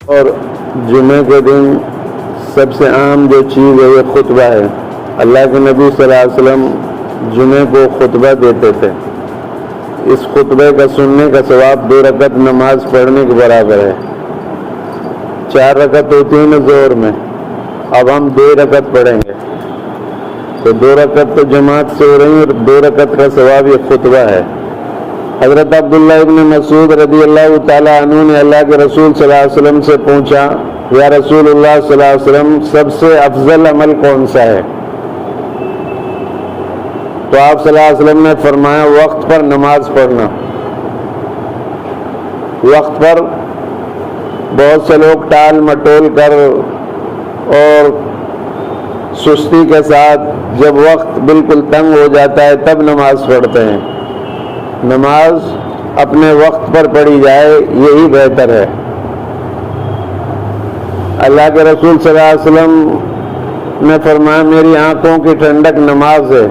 اور جمعے کے دن سب سے عام جو چیز ہے یہ خطبہ ہے۔ اللہ کے نبی صلی اللہ علیہ وسلم جمعے کو خطبہ دیتے تھے۔ اس خطبے کا سننے کا ثواب 2 رکعت نماز پڑھنے کے برابر ہے۔ 4 رکعت ہوتی ہے نا ظہر میں، اب ہم 2 رکعت پڑھیں گے، تو 2 رکعت تو جماعت سے ہو رہی ہیں اور 2 رکعت کا ثواب یہ خطبہ ہے۔ حضرت عبداللہ ابن مسعود رضی اللہ تعالیٰ عنہ نے اللہ کے رسول صلی اللہ علیہ وسلم سے پوچھا، یا رسول اللہ صلی اللہ علیہ وسلم سب سے افضل عمل کون سا ہے؟ تو آپ صلی اللہ علیہ وسلم نے فرمایا وقت پر نماز پڑھنا۔ وقت پر بہت سے لوگ ٹال مٹول کر اور سستی کے ساتھ جب وقت بالکل تنگ ہو جاتا ہے تب نماز پڑھتے ہیں۔ نماز اپنے وقت پر پڑھی جائے یہی بہتر ہے۔ اللہ کے رسول صلی اللہ علیہ وسلم نے فرمایا میری آنکھوں کی ٹھنڈک نماز ہے،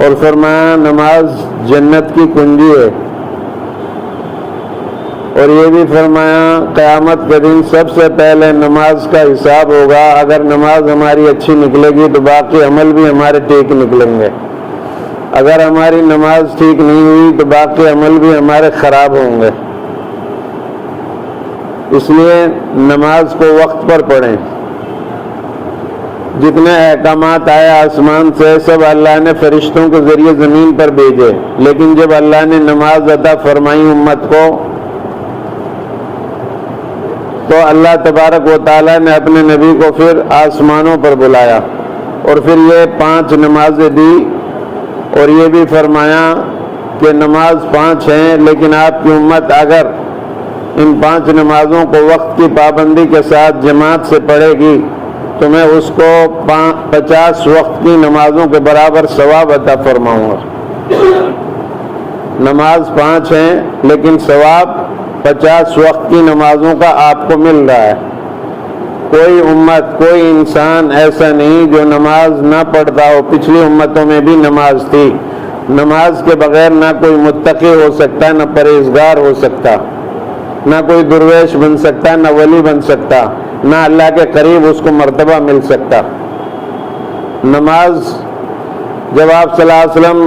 اور فرمایا نماز جنت کی کنجی ہے، اور یہ بھی فرمایا قیامت کے دن سب سے پہلے نماز کا حساب ہوگا۔ اگر نماز ہماری اچھی نکلے گی تو باقی عمل بھی ہمارے ٹھیک نکلیں گے، اگر ہماری نماز ٹھیک نہیں ہوئی تو باقی عمل بھی ہمارے خراب ہوں گے۔ اس لیے نماز کو وقت پر پڑھیں۔ جتنے احکامات آئے آسمان سے سب اللہ نے فرشتوں کے ذریعے زمین پر بھیجے، لیکن جب اللہ نے نماز عطا فرمائی امت کو تو اللہ تبارک و تعالیٰ نے اپنے نبی کو پھر آسمانوں پر بلایا اور پھر یہ 5 نمازیں دی، اور یہ بھی فرمایا کہ نماز 5 ہیں، لیکن آپ کی امت اگر ان 5 نمازوں کو وقت کی پابندی کے ساتھ جماعت سے پڑھے گی تو میں اس کو 50 وقت کی نمازوں کے برابر ثواب عطا فرماؤں گا۔ نماز 5 ہیں لیکن ثواب 50 وقت کی نمازوں کا آپ کو مل رہا ہے۔ کوئی امت، کوئی انسان ایسا نہیں جو نماز نہ پڑھتا ہو۔ پچھلی امتوں میں بھی نماز تھی۔ نماز کے بغیر نہ کوئی متقی ہو سکتا، نہ پرہیزگار ہو سکتا، نہ کوئی درویش بن سکتا، نہ ولی بن سکتا، نہ اللہ کے قریب اس کو مرتبہ مل سکتا۔ نماز جب آپ صلی اللہ علیہ وسلم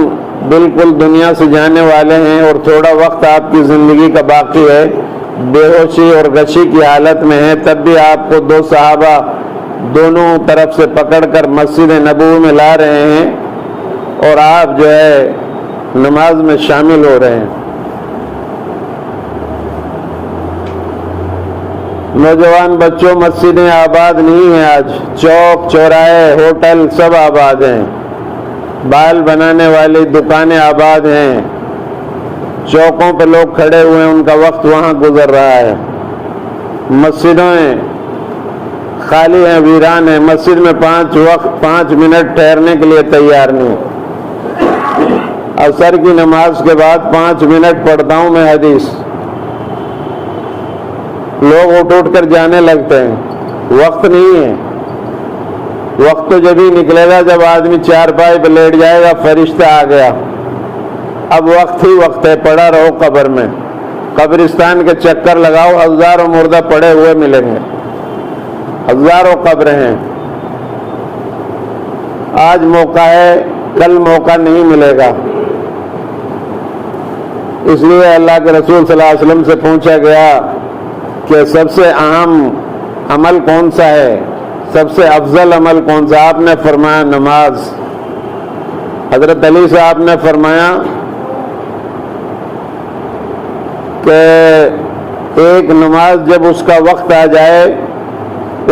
بالکل دنیا سے جانے والے ہیں اور تھوڑا وقت آپ کی زندگی کا باقی ہے، بے ہوشی اور غشی کی حالت میں ہے، تب بھی آپ کو 2 صحابہ دونوں طرف سے پکڑ کر مسجد نبوی میں لا رہے ہیں اور آپ جو ہے نماز میں شامل ہو رہے ہیں۔ نوجوان بچوں، مسجدیں آباد نہیں ہیں، آج چوک چوراہے ہوٹل سب آباد ہیں، بال بنانے والی دکانیں آباد ہیں، چوکوں پہ لوگ کھڑے ہوئے ہیں، ان کا وقت وہاں گزر رہا ہے۔ مسجدیں خالی ہیں، ویران ہیں، مسجد میں 5 منٹ ٹھہرنے کے لیے تیار نہیں۔ عصر کی نماز کے بعد 5 منٹ پڑھتا ہوں میں حدیث، لوگ اٹھ کر جانے لگتے ہیں، وقت نہیں ہے۔ وقت تو جب ہی نکلے گا جب آدمی چارپائی پہ لیٹ جائے گا، فرشتہ آ گیا۔ اب وقت ہی وقت ہے، پڑا رہو قبر میں، قبرستان کے چکر لگاؤ، ہزاروں مردہ پڑے ہوئے ملیں گے، ہزاروں قبریں ہیں۔ آج موقع ہے، کل موقع نہیں ملے گا۔ اس لیے اللہ کے رسول صلی اللہ علیہ وسلم سے پوچھا گیا کہ سب سے اہم عمل کون سا ہے، سب سے افضل عمل کون سا؟ آپ نے فرمایا نماز۔ حضرت علی سے آپ نے فرمایا کہ ایک نماز جب اس کا وقت آ جائے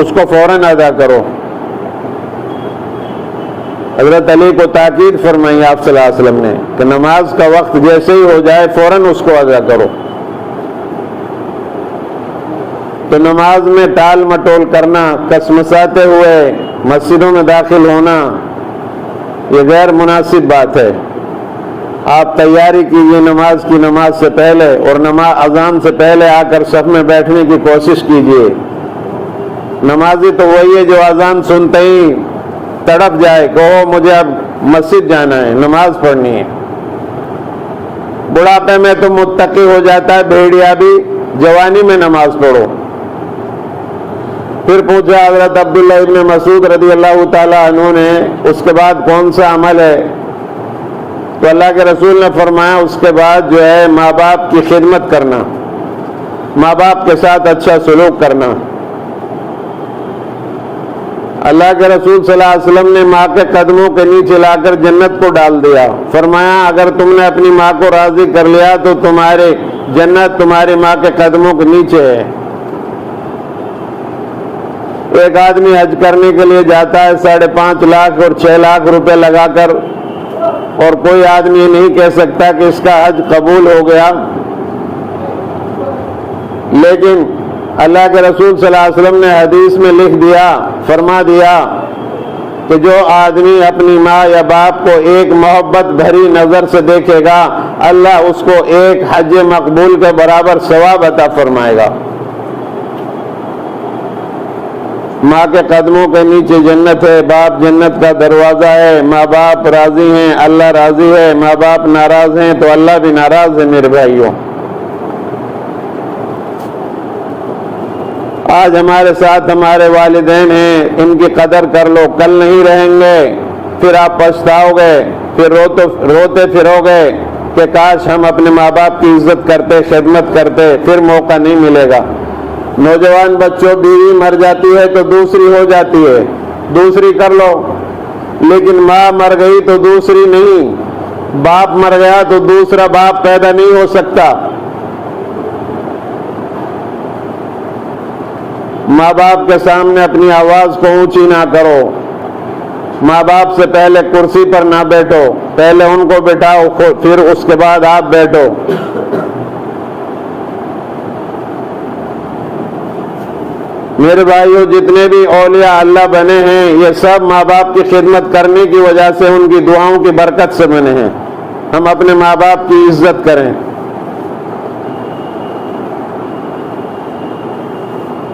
اس کو فوراً ادا کرو۔ حضرت علی کو تاکید فرمائی آپ صلی اللہ علیہ وسلم نے کہ نماز کا وقت جیسے ہی ہو جائے فوراً اس کو ادا کرو۔ تو نماز میں ٹال مٹول کرنا، کسمساتے ہوئے مسجدوں میں داخل ہونا، یہ غیر مناسب بات ہے۔ آپ تیاری کیجیے نماز کی، نماز سے پہلے اور اذان سے پہلے آ کر صف میں بیٹھنے کی کوشش کیجیے۔ نمازی تو وہی ہے جو اذان سنتے ہی تڑپ جائے کہ مجھے اب مسجد جانا ہے، نماز پڑھنی ہے۔ بڑھاپے میں تو متقی ہو جاتا ہے بھیڑیا بھی، जवानी में नमाज पढ़ो। फिर पूछा हजरत अब्दुल्लाह इब्न मसूद रदी अल्लाह ताला अन्हु ने, उसके बाद कौन सा अमल है? तो अल्लाह के रसूल ने फरमाया उसके बाद जो है माँ बाप की खिदमत करना, माँ बाप के साथ अच्छा सलूक करना। अल्लाह के रसूल सल्लल्लाहु अलैहि वसल्लम ने माँ के कदमों के नीचे लाकर जन्नत को डाल दिया। फरमाया अगर तुमने अपनी माँ को राजी कर लिया तो तुम्हारे जन्नत तुम्हारी माँ के कदमों के नीचे है। एक आदमी हज करने के लिए जाता है 5.5 लाख और 6 लाख रुपए लगाकर, और कोई आदमी नहीं कह सकता कि इसका हज कबूल हो गया। लेकिन अल्लाह के रसूल सल्लल्लाहु अलैहि वसल्लम ने हदीस में लिख दिया, फरमा दिया कि जो आदमी अपनी माँ या बाप को एक मोहब्बत भरी नजर से देखेगा, अल्लाह उसको एक हज मकबूल के बराबर सवाब अता फरमाएगा। माँ के कदमों के नीचे जन्नत है, बाप जन्नत का दरवाजा है। माँ बाप राजी हैं, अल्लाह राजी है। माँ बाप नाराज हैं तो अल्लाह भी नाराज है। मेरे भाइयों, आज हमारे साथ हमारे वालिदैन हैं, इनकी कदर कर लो, कल नहीं रहेंगे, फिर आप पछताओगे, फिर रोते फिरोगे कि काश हम अपने माँ बाप की इज्जत करते, खिदमत करते, फिर मौका नहीं मिलेगा। नौजवान बच्चों, बीवी मर जाती है तो दूसरी हो जाती है, दूसरी कर लो, लेकिन माँ मर गई तो दूसरी नहीं, बाप मर गया तो दूसरा बाप पैदा नहीं हो सकता। माँ बाप के सामने अपनी आवाज को ऊंची ना करो। माँ बाप से पहले कुर्सी पर ना बैठो, पहले उनको बिठाओ, फिर उसके बाद आप बैठो। मेरे भाइयों, जितने भी औलिया अल्लाह बने हैं, ये सब माँ बाप की खिदमत करने की वजह से, उनकी दुआओं की बरकत से बने हैं। हम अपने माँ बाप की इज्जत करें।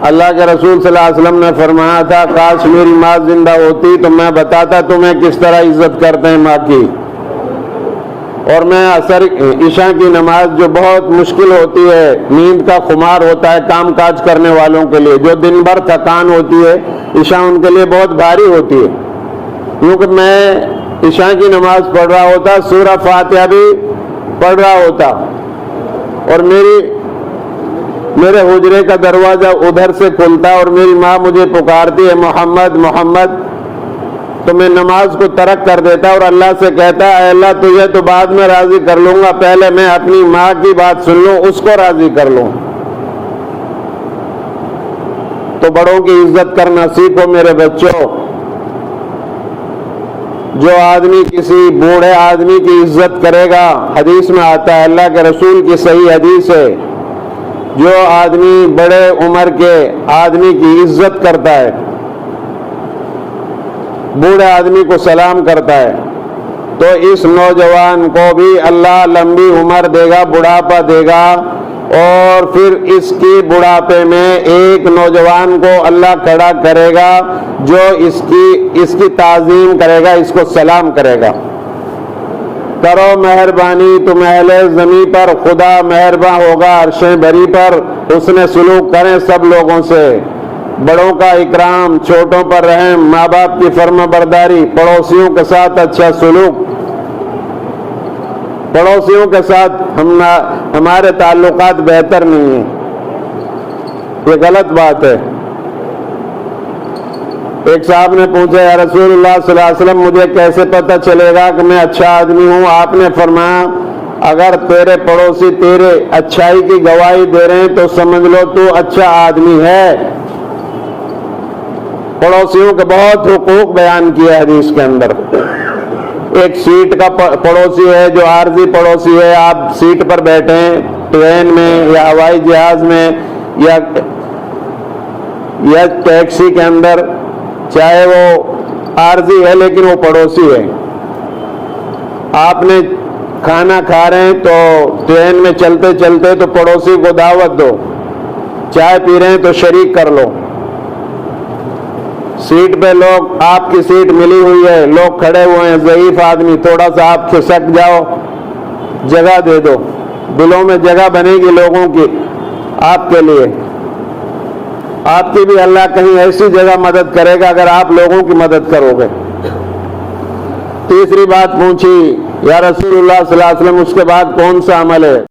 अल्लाह के रसूल सल्लल्लाहु अलैहि वसल्लम ने फरमाया था, काश मेरी माँ जिंदा होती तो मैं बताता तुम्हें किस तरह इज्जत करते हैं माँ की। और मैं असर ईशा की नमाज, जो बहुत मुश्किल होती है, नींद का खुमार होता है काम काज करने वालों के लिए, जो दिन भर थकान होती है, ईशा उनके लिए बहुत भारी होती है। क्योंकि मैं ईशा की नमाज पढ़ रहा होता, सूरह फातिहा भी पढ़ रहा होता, और मेरे हुजरे का दरवाजा उधर से खुलता और मेरी माँ मुझे पुकारती है, मोहम्मद मोहम्मद। तो मैं नमाज को तर्क कर देता और अल्लाह से कहता है, अल्लाह तुझे तो बाद में राजी कर लूंगा, पहले मैं अपनी माँ की बात सुन लूं, उसको राजी कर लूं। तो बड़ों की इज्जत करना सीखो मेरे बच्चों। जो आदमी किसी बूढ़े आदमी की इज्जत करेगा, हदीस में आता है, अल्लाह के रसूल की सही हदीस है, जो आदमी बड़े उम्र के आदमी की इज्जत करता है, बूढ़े आदमी को सलाम करता है, तो इस नौजवान को भी अल्लाह लंबी उम्र देगा, बुढ़ापा देगा, और फिर इसकी बुढ़ापे में एक नौजवान को अल्लाह खड़ा करेगा जो इसकी ताजीम करेगा, इसको सलाम करेगा। करो मेहरबानी तुम अहले ज़मीं पर, खुदा मेहरबान होगा अर्शे बरी पर। उसने सुलूक करें सब लोगों से, बड़ों का इकराम, छोटों पर रहम, माँ बाप की फर्माबरदारी, पड़ोसियों के साथ अच्छा सुलूक। पड़ोसियों के साथ हमारे ताल्लुकात बेहतर नहीं है, ये गलत बात है। एक साहब ने पूछा, या रसूलुल्लाह सल्लल्लाहु अलैहि वसल्लम मुझे कैसे पता चलेगा कि मैं अच्छा आदमी हूँ? आपने फरमाया, अगर तेरे पड़ोसी तेरे अच्छाई की गवाही दे रहे हैं तो समझ लो तू अच्छा आदमी है। पड़ोसियों के बहुत हुकूक बयान किया हदीस के अंदर। एक सीट का पड़ोसी है जो आर्जी पड़ोसी है, आप सीट पर बैठे हैं ट्रेन में या हवाई जहाज में या टैक्सी के अंदर, चाहे वो आर्जी है लेकिन वो पड़ोसी है। आपने खाना खा रहे हैं तो ट्रेन में चलते चलते तो पड़ोसी को दावत दो, चाय पी रहे हैं तो शरीक कर लो। सीट पे लोग, आपकी सीट मिली हुई है, लोग खड़े हुए हैं, ज़ईफ आदमी, थोड़ा सा आप खिसक जाओ, जगह दे दो, दिलों में जगह बनेगी लोगों की। آپ کے لیے. آپ کی بھی اللہ کہیں ایسی جگہ مدد کرے گا اگر آپ لوگوں کی مدد کرو گے. تیسری بات پوچھی یا رسول اللہ صلی اللہ علیہ وسلم اس کے بعد کون سا عمل ہے؟